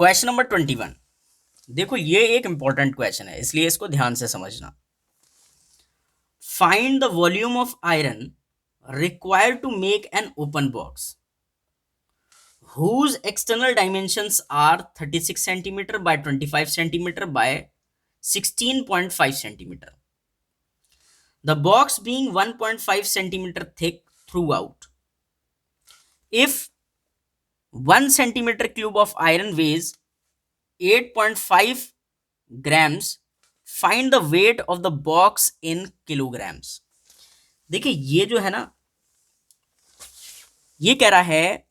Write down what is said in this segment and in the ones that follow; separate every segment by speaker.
Speaker 1: Question number 21। देखो ये एक इंपॉर्टेंट क्वेश्चन है, इसलिए इसको ध्यान से समझना। Find the volume of iron required to make an open box whose external dimensions are 36 centimeter by 25 centimeter by 16.5 centimeter. The box being 1.5 centimeter thick throughout. If 1 centimeter cube of iron weighs 8.5 grams, find the weight of the box in kilograms. देखिए ये जो है ना, ये कह रहा है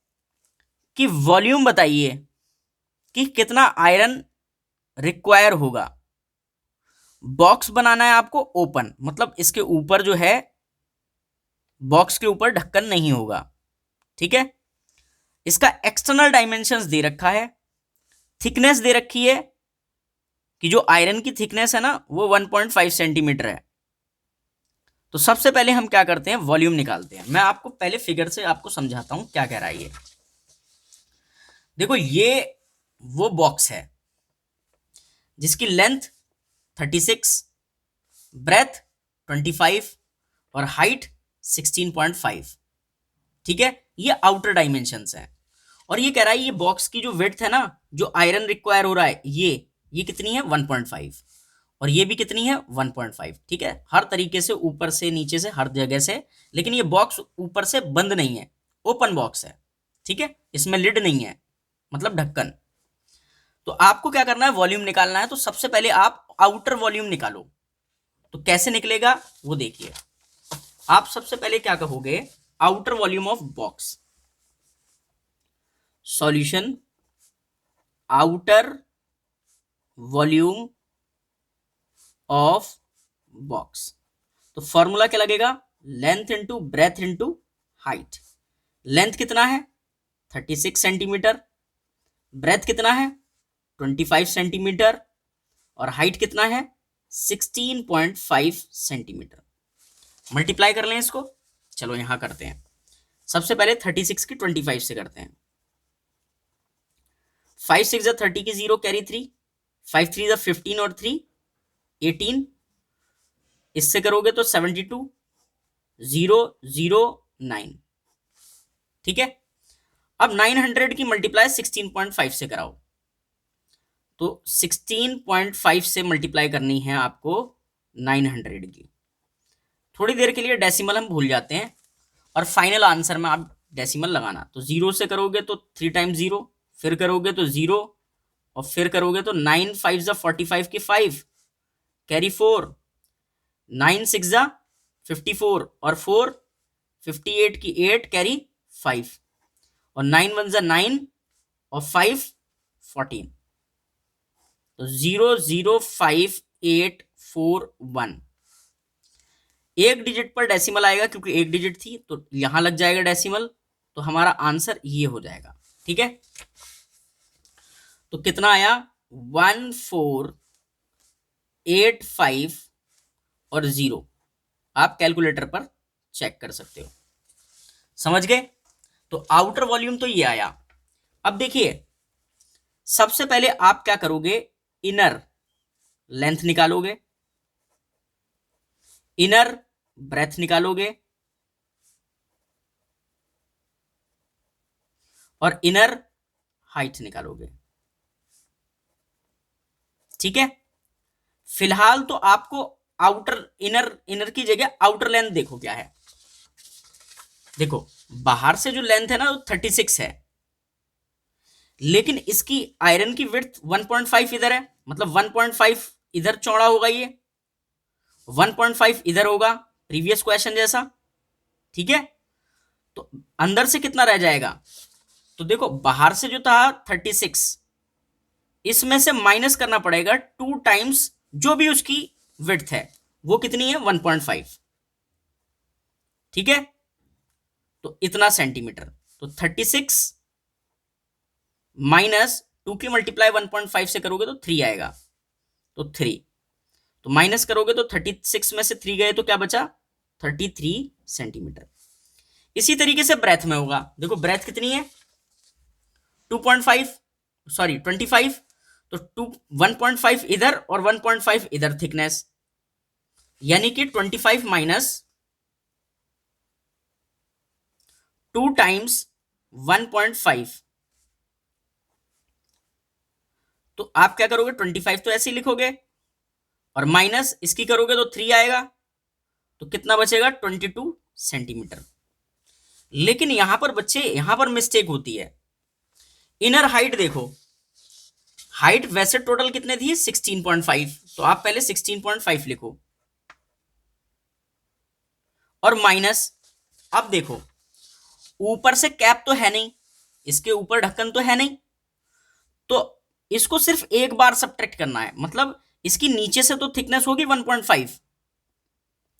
Speaker 1: कि वॉल्यूम बताइए कि कितना आयरन रिक्वायर होगा। बॉक्स बनाना है आपको ओपन, मतलब इसके ऊपर जो है, बॉक्स के ऊपर ढक्कन नहीं होगा, ठीक है। इसका एक्सटर्नल डायमेंशंस दे रखा है, थिकनेस दे रखी है कि जो आयरन की थिकनेस है ना वो 1.5 सेंटीमीटर है। तो सबसे पहले हम क्या करते हैं, वॉल्यूम निकालते हैं। मैं आपको पहले फिगर से आपको समझाता हूं क्या कह रहा है ये। देखो ये वो बॉक्स है जिसकी लेंथ 36, ब्रेथ 25 और हाइट 16.5, ठीक है। ये आउटर डायमेंशंस हैं। और ये कह रहा है ये बॉक्स की जो विड्थ है ना, जो आयरन रिक्वायर हो रहा है, ये कितनी है 1.5, और ये भी कितनी है 1.5, ठीक है। हर तरीके से, ऊपर से नीचे से, हर जगह से। लेकिन ये बॉक्स ऊपर से बंद नहीं है, ओपन बॉक्स है, ठीक है। इसमें लिड नहीं है, मतलब ढक्कन। तो आपको क्या करना है, वॉल्यूम निकालना है। तो सबसे पहले आप आउटर वॉल्यूम निकालो। तो कैसे निकलेगा वो देखिए। आप सबसे पहले क्या कहोगे, outer volume of box. Solution outer volume of box. तो फॉर्मूला क्या लगेगा, length into breadth into height. Length कितना है 36 सेंटीमीटर, ब्रेथ कितना है 25 सेंटीमीटर, और हाइट कितना है 16.5 सेंटीमीटर। मल्टीप्लाई कर लें इसको। चलो यहां करते हैं। सबसे पहले 36 की 25 से करते हैं। 5 6 जा 30 की 0 कैरी 3, 5 3 जा 15 और 3 18। इससे करोगे तो 72 0 0 9, ठीक है। अब 900 की मल्टीप्लाई 16.5 से कराओ। तो 16.5 से मल्टीप्लाई करनी है आपको 900 की। थोड़ी देर के लिए डेसिमल हम भूल जाते हैं, और फाइनल आंसर में आप डेसिमल लगाना। तो 0 से करोगे तो 3 टाइम्स 0, फिर करोगे तो 0, और फिर करोगे तो 9 5 जा 45 की 5 कैरी 4, 9 6 जा 54 और 4 58 की 8 कैरी 5, और 9 1 जा 9 और 5 14। तो 005841। एक डिजिट पर डेसिमल आएगा क्योंकि एक डिजिट थी, तो यहां लग जाएगा डेसिमल। तो हमारा आंसर ये हो जाएगा, ठीक है। तो कितना आया 1485 और 0। आप कैलकुलेटर पर चेक कर सकते हो। समझ गए। तो आउटर वॉल्यूम तो ये आया। अब देखिए, सबसे पहले आप क्या करोगे, इनर लेंथ निकालोगे, इनर ब्रेथ निकालोगे, और इनर हाइट निकालोगे, ठीक है। फिलहाल तो आपको आउटर, इनर की जगह आउटर लेंथ देखो क्या है। देखो बाहर से जो लेंथ है ना वो 36 है, लेकिन इसकी आयरन की विड्थ 1.5 इधर है, मतलब 1.5 इधर चौड़ा होगा, ये 1.5 इधर होगा, प्रीवियस क्वेश्चन जैसा, ठीक है। तो अंदर से कितना रह जाएगा, तो देखो बाहर से जो था 36, इसमें से माइनस करना पड़ेगा 2 टाइम्स जो भी उसकी विड्थ है, वो कितनी है 1.5, ठीक है। तो इतना सेंटीमीटर। तो 36 माइनस 2 की मल्टीप्लाई 1.5 से करोगे तो 3 आएगा, तो 3। तो माइनस करोगे तो 36 में से 3 गए तो क्या बचा 33 सेंटीमीटर। इसी तरीके से ब्रेथ में होगा। देखो ब्रेथ कितनी है 2.5, सॉरी 25, तो 1.5 इधर और 1.5 इधर थिकनेस, यानी कि 25 माइनस 2 टाइम्स 1.5, तो आप क्या करोगे, 25 तो ऐसे ही लिखोगे और माइनस इसकी करोगे तो 3 आएगा, तो कितना बचेगा, 22 सेंटीमीटर। लेकिन यहां पर बच्चे, यहां पर मिस्टेक होती है। इनर हाइट देखो, हाइट वैसे टोटल कितने थी, 16.5, तो आप पहले 16.5 लिखो और माइनस, अब देखो ऊपर से कैप तो है नहीं, इसके ऊपर ढक्कन तो है नहीं, तो इसको सिर्फ एक बार सब्ट्रैक्ट करना है, मतलब इसकी नीचे से तो थिकनेस होगी 1.5,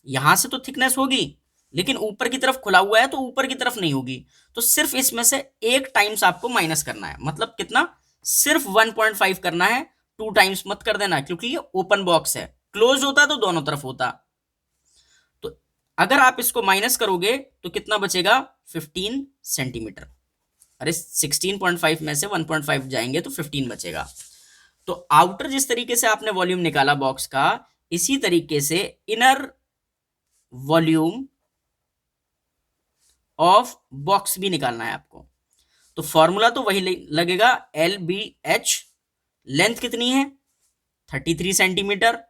Speaker 1: यहां से तो थिकनेस होगी, लेकिन ऊपर की तरफ खुला हुआ है तो ऊपर की तरफ नहीं होगी, तो सिर्फ इसमें से एक टाइम्स आपको माइनस करना है, मतलब कितना, सिर्फ 1.5 करना है, 2 टाइम्स मत कर देना, क्योंकि ये ओपन बॉक्स है, क्लोज होता तो दोनों तरफ होता। तो अगर आप इसको माइनस करोगे तो कितना बचेगा, 15 सेंटीमीटर। अरे 16.5 में से 1.5 जाएंगे तो 15 बचेगा। तो आउटर जिस तरीके से आपने वॉल्यूम निकाला बॉक्स का, इसी तरीके से इनर वॉल्यूम ऑफ बॉक्स भी निकालना है आपको। तो फॉर्मूला तो वही लगेगा, एल बी एच, लेंथ कितनी है 33 सेंटीमीटर,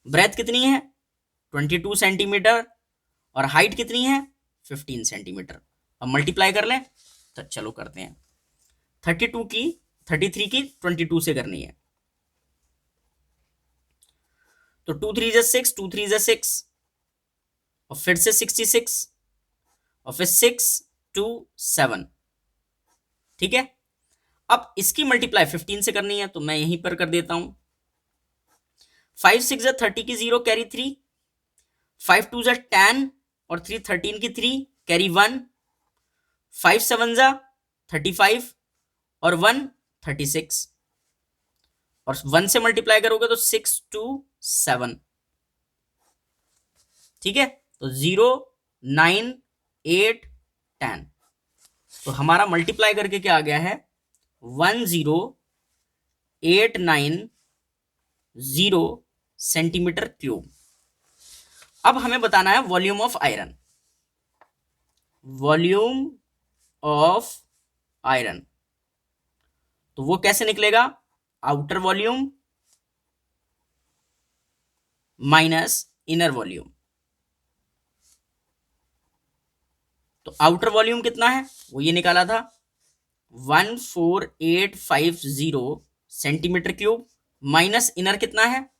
Speaker 1: ब्रेथ कितनी है 22 सेंटीमीटर, और हाइट कितनी है 15 सेंटीमीटर। अब मल्टीप्लाई कर लें, तो चलो करते हैं। 32 की 33 की 22 से करनी है, तो 2 3 जा 6, 2 3 जा 6, और फिर से 66, और फिर 6 2 7, ठीक है। अब इसकी मल्टीप्लाई 15 से करनी है, तो मैं यहीं पर कर देता हूं। 5 6 जा 30 की 0 कैरी 3, 5 2 जा 10 और 3 13 की 3 कैरी 1, 5 7 जा 35 और 1 36, और 1 से मल्टीप्लाई करोगे तो 6 2 7, ठीक है। तो 0 9 8 10, तो हमारा मल्टीप्लाई करके क्या आ गया है, 1089 सेंटीमीटर क्यूब। अब हमें बताना है volume of iron, volume of iron, तो वो कैसे निकलेगा, outer volume minus inner volume. तो आउटर वॉल्यूम कितना है, वो ये निकाला था 14850 सेंटीमीटर क्यूब, माइनस इनर कितना है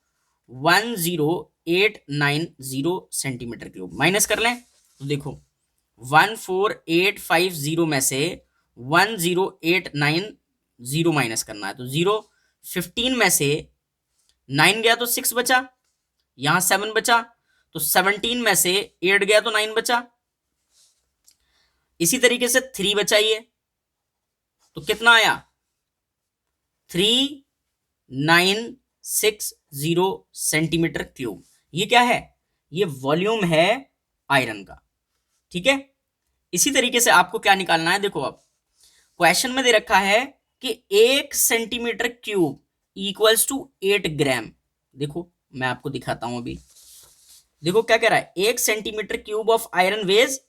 Speaker 1: 10890 सेंटीमीटर क्यूब। माइनस कर लें तो देखो 14850 में से 10890 माइनस करना है, तो 0, 15 में से 9 गया तो 6 बचा, यहां 7 बचा, तो 17 में से 8 गया तो 9 बचा, इसी तरीके से 3 बचाइए, तो कितना आया 3960 सेंटीमीटर क्यूब। ये क्या है, ये वॉल्यूम है आयरन का, ठीक है। इसी तरीके से आपको क्या निकालना है, देखो अब क्वेश्चन में दे रखा है कि 1 सेंटीमीटर क्यूब इक्वल्स टू 8 ग्राम। देखो मैं आपको दिखाता हूं अभी, देखो क्या कह रहा है, 1 centimetre cube of iron weighs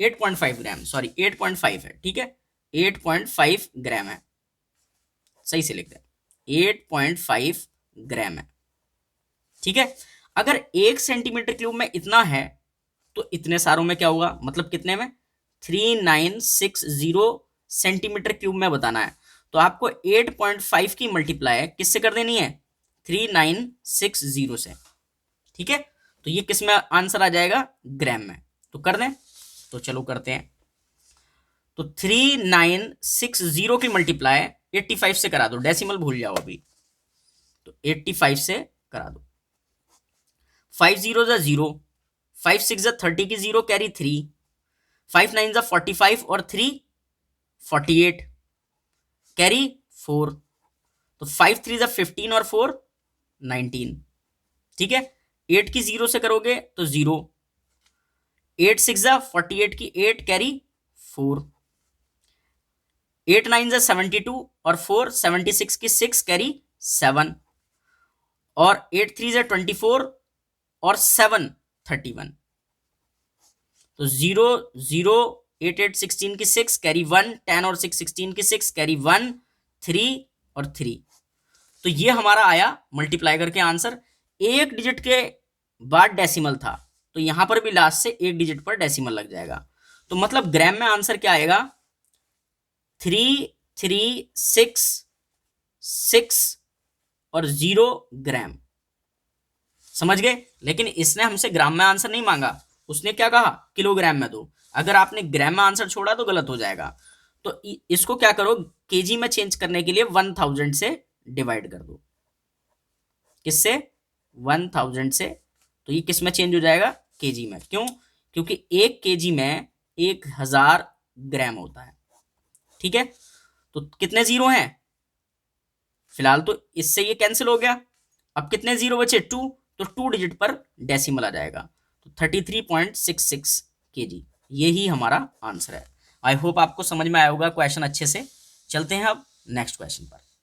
Speaker 1: 8.5 gram, sorry 8.5 है, ठीक है, 8.5 ग्राम है, सही से लिख दे, 8.5 ग्राम है, ठीक है। अगर 1 सेंटीमीटर क्यूब में इतना है, तो इतने सारों में क्या होगा, मतलब कितने में 3960 सेंटीमीटर क्यूब में बताना है, तो आपको 8.5 की मल्टीप्लाई किससे कर देनी है, 3960 से, ठीक है। तो ये किस में आंसर आ जाएगा, ग्राम में, तो कर दें, तो चलो करते हैं। तो 3960 की मल्टीप्लाई 85 से करा दो, डेसिमल भूल जाओ अभी, तो 85 से करा दो। 5 0 जा 0, 5 6 जा 30 की 0 कैरी 3, 5 9 जा 45 और 3 48 कैरी 4, तो 5 3 जा 15 और 4 19, ठीक है। 8 की 0 से करोगे तो 0, 8 6 जा 48 की 8 कैरी 4, 8 9 से 72 और 4 76 की 6 कैरी 7 और 8 3 से 24 और 7 31। तो 0 0 8 8 16 की 6 कैरी 1 10 और 6 16 की 6 कैरी 1 3 और 3। तो ये हमारा आया मल्टीप्लाई करके आंसर। एक डिजिट के बाद डेसिमल था तो यहां पर भी लास्ट से एक डिजिट पर डेसिमल लग जाएगा। तो मतलब ग्राम में आंसर क्या आएगा 336 6 और 0 ग्राम। समझ गए। लेकिन इसने हमसे ग्राम में आंसर नहीं मांगा, उसने क्या कहा किलोग्राम में दो। अगर आपने ग्राम में आंसर छोड़ा तो गलत हो जाएगा। तो इसको क्या करो केजी में चेंज करने के लिए 1000 से डिवाइड कर दो। किससे 1000 से। तो ये किस में चेंज हो जाएगा केजी में। क्यों? क्योंकि एक केजी में 1000 ग्राम होता है। ठीक है। तो कितने जीरो हैं फिलहाल, तो इससे ये कैंसिल हो गया। अब कितने जीरो बचे 2, तो 2 डिजिट पर डेसिमल आ जाएगा। तो 33.66 केजी यही हमारा आंसर है। आई होप आपको समझ में आया होगा क्वेश्चन अच्छे से। चलते हैं अब नेक्स्ट क्वेश्चन पर।